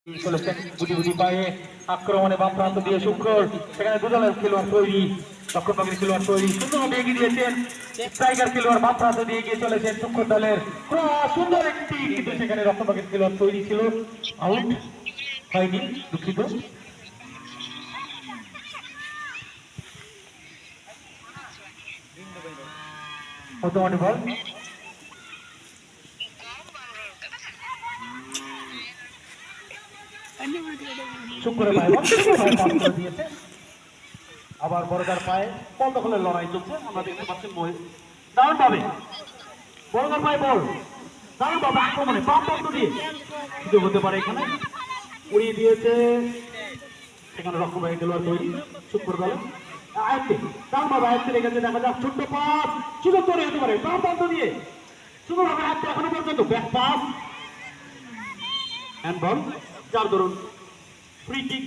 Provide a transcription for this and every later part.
চলেছেন গুটি গুটি পায়ে আক্রমণে বাম প্রান্ত দিয়ে শুক্র সেখানে দুদলের খেলোয়াড় তৈরি দক্ষিণবঙ্গের খেলোয়াড় তৈরি সুন্দরভাবে এগিয়ে দিয়েছেন স্ট্রাইকার খেলোয়াড় বাম প্রান্ত দিয়ে এগিয়ে চলেছেন শুক্র দলের সুন্দর একটি কিন্তু সেখানে দক্ষিণবঙ্গের খেলোয়াড় তৈরি ছিল আউট হয়নি দুঃখিত বর্তমানে বল শুক্রের পায়ে দিয়েছে আবার বড়দার পায়ে বল দখলের লড়াই চলছে আমরা দেখতে পাচ্ছি দারুণ ভাবে বড়দার পায়ে বল দারুণ ভাবে আক্রমণে বাম প্রান্ত দিয়ে সুযোগ হতে পারে এখানে উড়িয়ে দিয়েছে সেখানে রক্ষণভাগী খেলোয়াড় তৈরি শুক্র দল আয়ত্তে দারুণ ভাবে আয়ত্তে রেখেছে দেখা যাক ছোট্ট পাস সুযোগ তৈরি হতে পারে বাম প্রান্ত দিয়ে সুন্দরভাবে আয়ত্তে এখনো পর্যন্ত ব্যাক পাস হ্যান্ড বল যার ধরুন ফ্রি কিক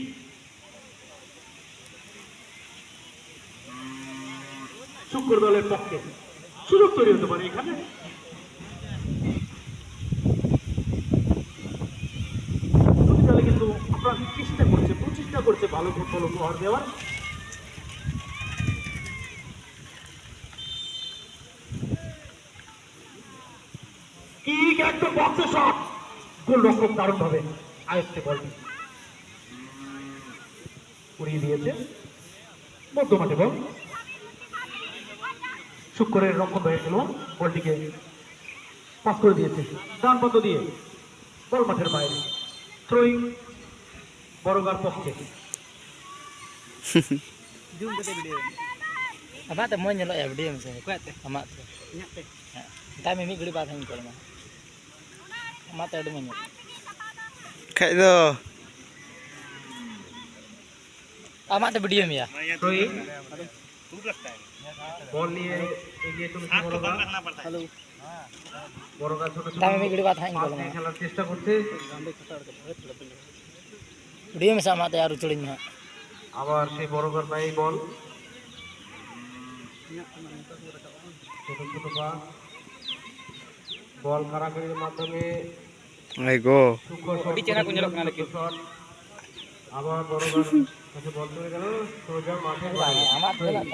শুক্র দলের পক্ষে সুযোগ তৈরি হতে পারে এখানে দলে কিন্তু আপনার প্রচেষ্টা করছে ভালো ফুটবল উপহার দেওয়ার কিক একদম বক্সে শট গোলরক্ষক দারুণ ভাবে আয়ত্তে বলটি উড়িয়ে দিয়েছে মধ্যমাঠে বল শুক্রের রক্ষণ হয়ে গেল বলটিকে পাস করে দিয়েছে ডান পথ দিয়ে বল মাঠের বাইরে থ্রোয়িং বড়গার পক্ষে Amat tu mau nyelok ya video misalnya. Kuat tu. Amat tu. Nyak tu. Tapi mimi gede bahan kalau mah. Amat tu ada banyak. Kayak tu. Amat tu video mi ya. Throwing ball নিয়ে এগিয়ে চলেছে বড়গা Halo. বড়গা ছোট ছোট Tapi mimi gede bahan kalau mah. খেলার চেষ্টা করছে Video misalnya amat tu harus culinya. আবার সেই বড়গার পায়ে বল ছোট ছোট পা বল কারাকারির মাধ্যমে Ayo. আবার বড়গার কাছে বল চলে গেল সোজা মাঠের বাইরে Amat tu lah.